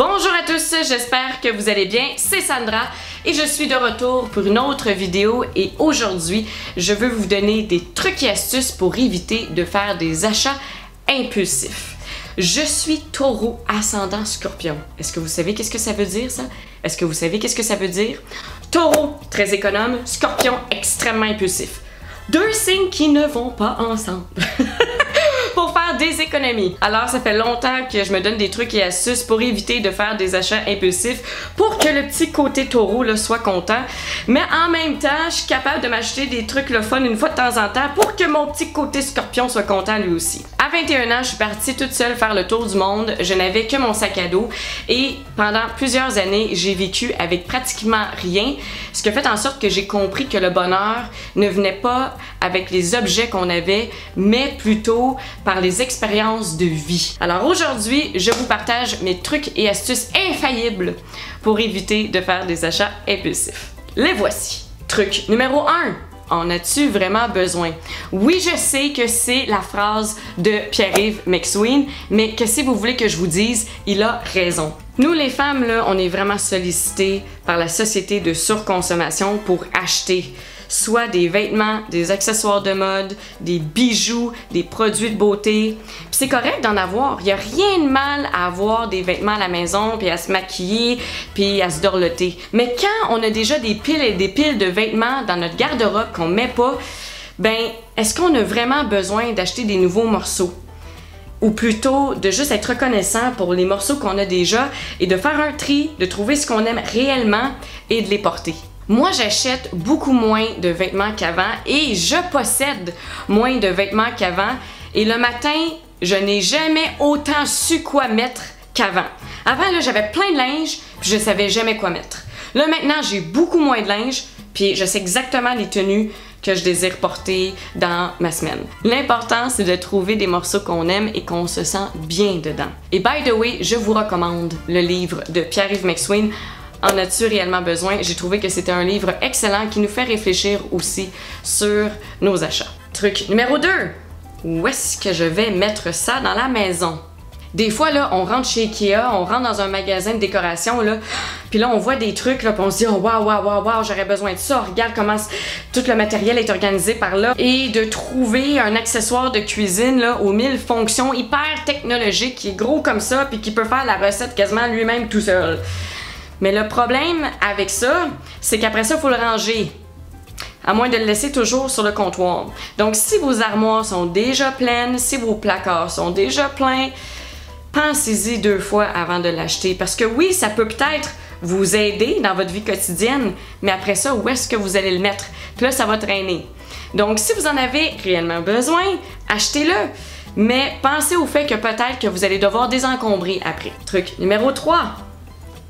Bonjour à tous, j'espère que vous allez bien, c'est Sandra et je suis de retour pour une autre vidéo et aujourd'hui, je veux vous donner des trucs et astuces pour éviter de faire des achats impulsifs. Je suis Taureau ascendant Scorpion. Est-ce que vous savez qu'est-ce que ça veut dire ça? Est-ce que vous savez qu'est-ce que ça veut dire? Taureau, très économe, Scorpion, extrêmement impulsif. Deux signes qui ne vont pas ensemble. Pour faire des économies. Alors, ça fait longtemps que je me donne des trucs et astuces pour éviter de faire des achats impulsifs pour que le petit côté taureau là, soit content. Mais en même temps, je suis capable de m'acheter des trucs le fun une fois de temps en temps pour que mon petit côté scorpion soit content lui aussi. À 21 ans, je suis partie toute seule faire le tour du monde. Je n'avais que mon sac à dos et pendant plusieurs années, j'ai vécu avec pratiquement rien. Ce qui a fait en sorte que j'ai compris que le bonheur ne venait pas avec les objets qu'on avait, mais plutôt par les expériences de vie. Alors aujourd'hui, je vous partage mes trucs et astuces infaillibles pour éviter de faire des achats impulsifs. Les voici. Truc numéro 1. En as-tu vraiment besoin? Oui, je sais que c'est la phrase de Pierre-Yves McSween, mais que si vous voulez que je vous dise, il a raison. Nous, les femmes, là, on est vraiment sollicitées par la société de surconsommation pour acheter soit des vêtements, des accessoires de mode, des bijoux, des produits de beauté. Puis c'est correct d'en avoir. Il n'y a rien de mal à avoir des vêtements à la maison, puis à se maquiller, puis à se dorloter. Mais quand on a déjà des piles et des piles de vêtements dans notre garde-robe qu'on met pas, ben, est-ce qu'on a vraiment besoin d'acheter des nouveaux morceaux? Ou plutôt de juste être reconnaissant pour les morceaux qu'on a déjà et de faire un tri, de trouver ce qu'on aime réellement et de les porter. Moi, j'achète beaucoup moins de vêtements qu'avant et je possède moins de vêtements qu'avant. Et le matin, je n'ai jamais autant su quoi mettre qu'avant. Avant, là, j'avais plein de linge, puis je savais jamais quoi mettre. Là, maintenant, j'ai beaucoup moins de linge, puis je sais exactement les tenues que je désire porter dans ma semaine. L'important, c'est de trouver des morceaux qu'on aime et qu'on se sent bien dedans. Et by the way, je vous recommande le livre de Pierre-Yves McSween, En as-tu réellement besoin? J'ai trouvé que c'était un livre excellent qui nous fait réfléchir aussi sur nos achats. Truc numéro 2. Où est-ce que je vais mettre ça dans la maison? Des fois, là, on rentre chez Ikea, on rentre dans un magasin de décoration, là, puis là, on voit des trucs, là, puis on se dit « Oh, waouh, j'aurais besoin de ça. Regarde comment tout le matériel est organisé par là. » Et de trouver un accessoire de cuisine, là, aux 1000 fonctions, hyper technologique, qui est gros comme ça, puis qui peut faire la recette quasiment lui-même tout seul. Mais le problème avec ça, c'est qu'après ça, il faut le ranger. À moins de le laisser toujours sur le comptoir. Donc, si vos armoires sont déjà pleines, si vos placards sont déjà pleins, pensez-y 2 fois avant de l'acheter. Parce que oui, ça peut peut-être vous aider dans votre vie quotidienne, mais après ça, où est-ce que vous allez le mettre? Puis là, ça va traîner. Donc, si vous en avez réellement besoin, achetez-le. Mais pensez au fait que peut-être que vous allez devoir désencombrer après. Truc numéro 3.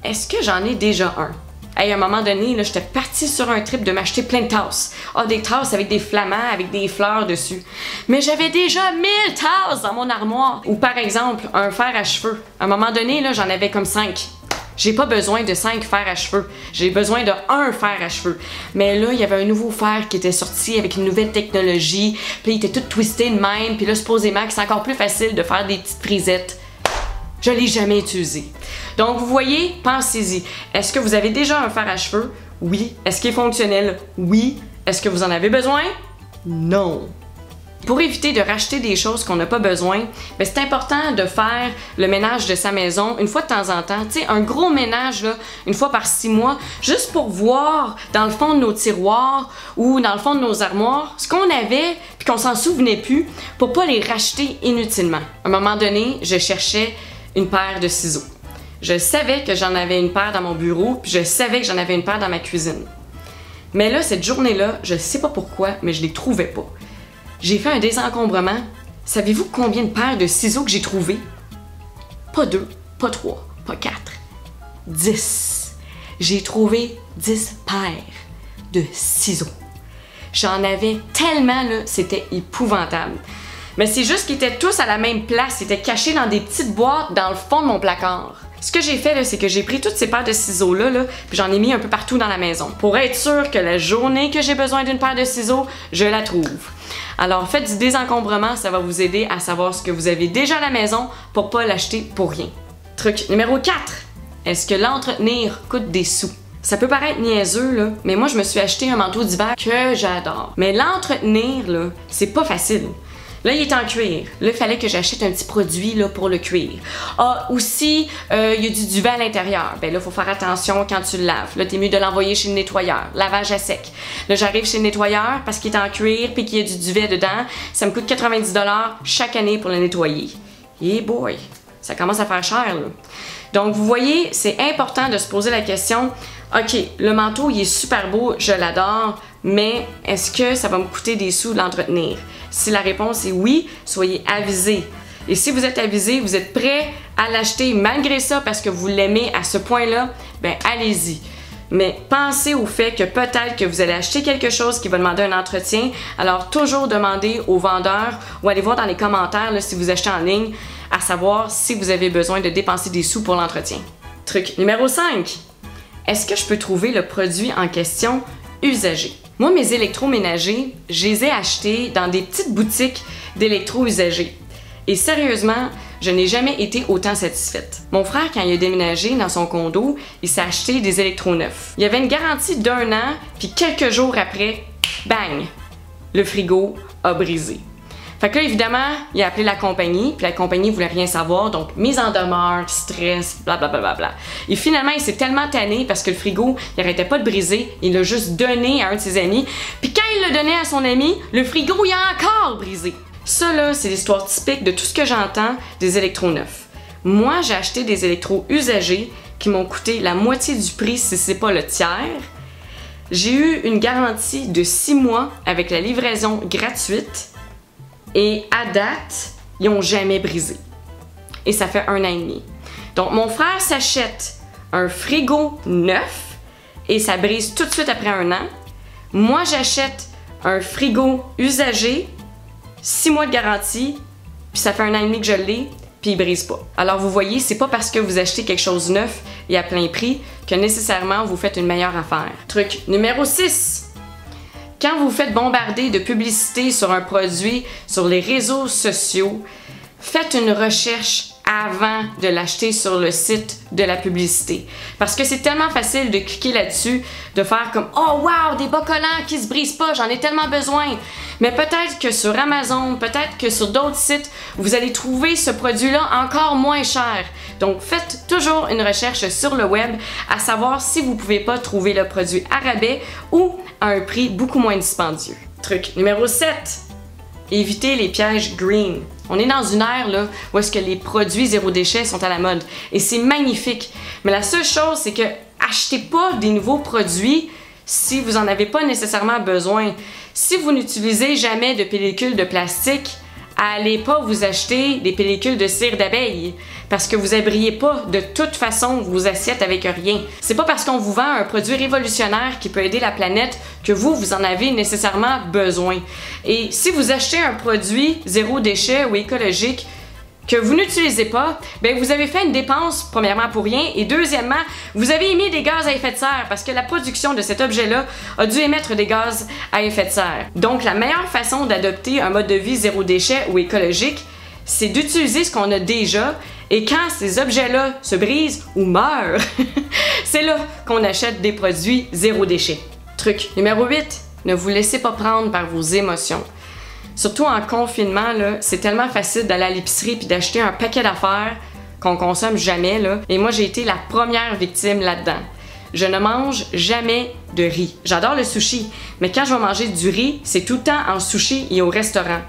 Est-ce que j'en ai déjà un? Hey, à un moment donné, là, j'étais partie sur un trip de m'acheter plein de tasses. Ah, des tasses avec des flamants, avec des fleurs dessus. Mais j'avais déjà 1000 tasses dans mon armoire. Ou par exemple, un fer à cheveux. À un moment donné, là, j'en avais comme 5. J'ai pas besoin de 5 fers à cheveux. J'ai besoin de 1 fer à cheveux. Mais là, il y avait un nouveau fer qui était sorti avec une nouvelle technologie. Puis il était tout twisté de même. Puis là, supposément que c'est encore plus facile de faire des petites prisettes. Je l'ai jamais utilisé. Donc, vous voyez, pensez-y. Est-ce que vous avez déjà un fer à cheveux? Oui. Est-ce qu'il est fonctionnel? Oui. Est-ce que vous en avez besoin? Non. Pour éviter de racheter des choses qu'on n'a pas besoin, c'est important de faire le ménage de sa maison une fois de temps en temps. Tu sais, un gros ménage, là, une fois par 6 mois, juste pour voir dans le fond de nos tiroirs ou dans le fond de nos armoires ce qu'on avait puis qu'on s'en souvenait plus pour pas les racheter inutilement. À un moment donné, je cherchais une paire de ciseaux. Je savais que j'en avais une paire dans mon bureau, puis je savais que j'en avais une paire dans ma cuisine. Mais là, cette journée-là, je sais pas pourquoi, mais je les trouvais pas. J'ai fait un désencombrement. Savez-vous combien de paires de ciseaux que j'ai trouvées? Pas 2, pas 3, pas 4. 10. J'ai trouvé 10 paires de ciseaux. J'en avais tellement, là, c'était épouvantable. Mais c'est juste qu'ils étaient tous à la même place, ils étaient cachés dans des petites boîtes dans le fond de mon placard. Ce que j'ai fait, là, c'est que j'ai pris toutes ces paires de ciseaux-là, puis j'en ai mis un peu partout dans la maison, pour être sûr que la journée que j'ai besoin d'une paire de ciseaux, je la trouve. Alors faites du désencombrement, ça va vous aider à savoir ce que vous avez déjà à la maison pour pas l'acheter pour rien. Truc numéro 4. est-ce que l'entretenir coûte des sous? Ça peut paraître niaiseux, là, mais moi, je me suis acheté un manteau d'hiver que j'adore. Mais l'entretenir, là, c'est pas facile. Là, il est en cuir. Là, il fallait que j'achète un petit produit là, pour le cuir. Ah, aussi, il y a du duvet à l'intérieur. Ben là, il faut faire attention quand tu le laves. Là, t'es mieux de l'envoyer chez le nettoyeur. Lavage à sec. Là, j'arrive chez le nettoyeur parce qu'il est en cuir puis qu'il y a du duvet dedans. Ça me coûte 90$ chaque année pour le nettoyer. Yeah boy! Ça commence à faire cher, là. Donc, vous voyez, c'est important de se poser la question, OK, le manteau, il est super beau, je l'adore, mais est-ce que ça va me coûter des sous de l'entretenir? Si la réponse est oui, soyez avisés. Et si vous êtes avisé, vous êtes prêt à l'acheter malgré ça parce que vous l'aimez à ce point-là, ben allez-y. Mais pensez au fait que peut-être que vous allez acheter quelque chose qui va demander un entretien, alors toujours demandez au vendeur ou allez voir dans les commentaires là, si vous achetez en ligne, à savoir si vous avez besoin de dépenser des sous pour l'entretien. Truc numéro 5. Est-ce que je peux trouver le produit en question usagé? Moi, mes électroménagers, je les ai achetés dans des petites boutiques d'électro-usagés. Et sérieusement, je n'ai jamais été autant satisfaite. Mon frère, quand il a déménagé dans son condo, il s'est acheté des électros neufs. Il y avait une garantie d'1 an, puis quelques jours après, bang, le frigo a brisé. Fait que là, évidemment, il a appelé la compagnie, puis la compagnie voulait rien savoir, donc mise en demeure, stress, blablabla. Et finalement, il s'est tellement tanné parce que le frigo, il arrêtait pas de briser, il l'a juste donné à un de ses amis, puis quand il l'a donné à son ami, le frigo, il a encore brisé. Ça, là, c'est l'histoire typique de tout ce que j'entends des électros neufs. Moi, j'ai acheté des électros usagés qui m'ont coûté la moitié du prix, si c'est pas le tiers. J'ai eu une garantie de 6 mois avec la livraison gratuite. Et à date, ils n'ont jamais brisé. Et ça fait 1 an et demi. Donc, mon frère s'achète un frigo neuf et ça brise tout de suite après 1 an. Moi, j'achète un frigo usagé, 6 mois de garantie, puis ça fait 1 an et demi que je l'ai, puis il brise pas. Alors, vous voyez, c'est pas parce que vous achetez quelque chose de neuf et à plein prix que nécessairement vous faites une meilleure affaire. Truc numéro 6. Quand vous faites bombarder de publicité sur un produit sur les réseaux sociaux, faites une recherche avant de l'acheter sur le site de la publicité. Parce que c'est tellement facile de cliquer là-dessus, de faire comme « Oh wow, des bas collants qui se brisent pas, j'en ai tellement besoin! » Mais peut-être que sur Amazon, peut-être que sur d'autres sites, vous allez trouver ce produit-là encore moins cher. Donc faites toujours une recherche sur le web à savoir si vous ne pouvez pas trouver le produit à rabais ou à un prix beaucoup moins dispendieux. Truc numéro 7. Évitez les pièges green. On est dans une ère là, où est-ce que les produits zéro déchet sont à la mode. Et c'est magnifique. Mais la seule chose, c'est que achetez pas des nouveaux produits si vous n'en avez pas nécessairement besoin. Si vous n'utilisez jamais de pellicules de plastique, allez pas vous acheter des pellicules de cire d'abeille parce que vous n'abriez pas de toute façon vos assiettes avec rien. C'est pas parce qu'on vous vend un produit révolutionnaire qui peut aider la planète que vous en avez nécessairement besoin. Et si vous achetez un produit zéro déchet ou écologique que vous n'utilisez pas, ben vous avez fait une dépense premièrement pour rien et deuxièmement, vous avez émis des gaz à effet de serre parce que la production de cet objet-là a dû émettre des gaz à effet de serre. Donc la meilleure façon d'adopter un mode de vie zéro déchet ou écologique, c'est d'utiliser ce qu'on a déjà et quand ces objets-là se brisent ou meurent, c'est là qu'on achète des produits zéro déchet. Truc numéro 8, ne vous laissez pas prendre par vos émotions. Surtout en confinement, c'est tellement facile d'aller à l'épicerie puis d'acheter un paquet d'affaires qu'on consomme jamais. Là. Et moi, j'ai été la première victime là-dedans. Je ne mange jamais de riz. J'adore le sushi, mais quand je vais manger du riz, c'est tout le temps en sushi et au restaurant.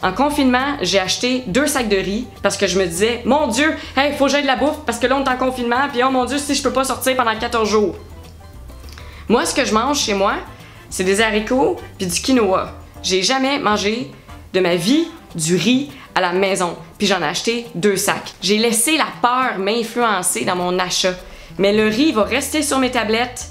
En confinement, j'ai acheté 2 sacs de riz parce que je me disais, mon Dieu, hey, faut que j'aille de la bouffe parce que là, on est en confinement, puis oh mon Dieu, si je peux pas sortir pendant 14 jours. Moi, ce que je mange chez moi, c'est des haricots puis du quinoa. J'ai jamais mangé de ma vie du riz à la maison, puis j'en ai acheté 2 sacs. J'ai laissé la peur m'influencer dans mon achat, mais le riz va rester sur mes tablettes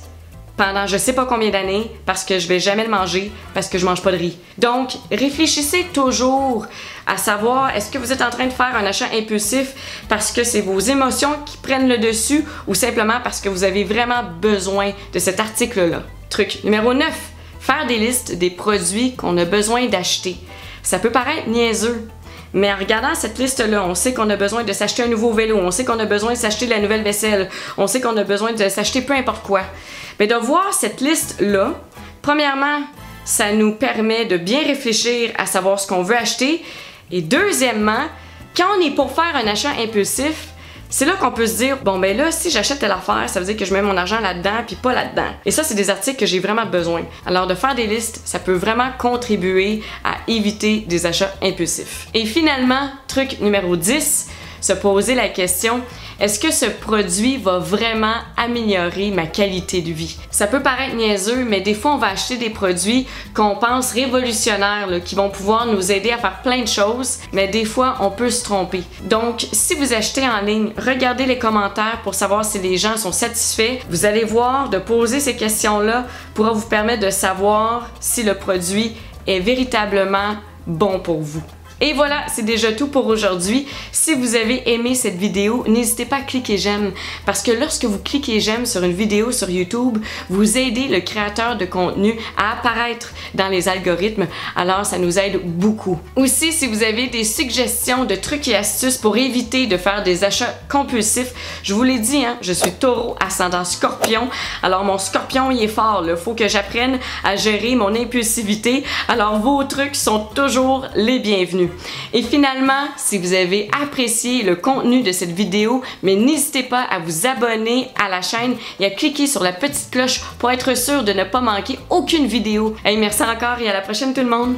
pendant je sais pas combien d'années parce que je vais jamais le manger parce que je mange pas de riz. Donc, réfléchissez toujours à savoir est-ce que vous êtes en train de faire un achat impulsif parce que c'est vos émotions qui prennent le dessus ou simplement parce que vous avez vraiment besoin de cet article-là. Truc numéro 9. Faire des listes des produits qu'on a besoin d'acheter. Ça peut paraître niaiseux, Mais en regardant cette liste-là, on sait qu'on a besoin de s'acheter un nouveau vélo, on sait qu'on a besoin de s'acheter de la nouvelle vaisselle, on sait qu'on a besoin de s'acheter peu importe quoi. Mais de voir cette liste-là, premièrement, ça nous permet de bien réfléchir à savoir ce qu'on veut acheter. Et deuxièmement, quand on est pour faire un achat impulsif, c'est là qu'on peut se dire, bon ben là, si j'achète telle affaire, ça veut dire que je mets mon argent là-dedans puis pas là-dedans. Et ça, c'est des articles que j'ai vraiment besoin. Alors de faire des listes, ça peut vraiment contribuer à éviter des achats impulsifs. Et finalement, truc numéro 10, se poser la question, est-ce que ce produit va vraiment améliorer ma qualité de vie? Ça peut paraître niaiseux, mais des fois on va acheter des produits qu'on pense révolutionnaires, là, qui vont pouvoir nous aider à faire plein de choses, mais des fois on peut se tromper. Donc si vous achetez en ligne, regardez les commentaires pour savoir si les gens sont satisfaits. Vous allez voir, de poser ces questions-là pourra vous permettre de savoir si le produit est véritablement bon pour vous. Et voilà, c'est déjà tout pour aujourd'hui. Si vous avez aimé cette vidéo, n'hésitez pas à cliquer j'aime parce que lorsque vous cliquez j'aime sur une vidéo sur YouTube, vous aidez le créateur de contenu à apparaître dans les algorithmes, alors ça nous aide beaucoup. Aussi, si vous avez des suggestions de trucs et astuces pour éviter de faire des achats compulsifs, je vous l'ai dit, je suis taureau ascendant scorpion, alors mon scorpion il est fort, il faut que j'apprenne à gérer mon impulsivité, alors vos trucs sont toujours les bienvenus. Et finalement, si vous avez apprécié le contenu de cette vidéo, mais n'hésitez pas à vous abonner à la chaîne et à cliquer sur la petite cloche pour être sûr de ne pas manquer aucune vidéo. Hey, merci encore et à la prochaine tout le monde!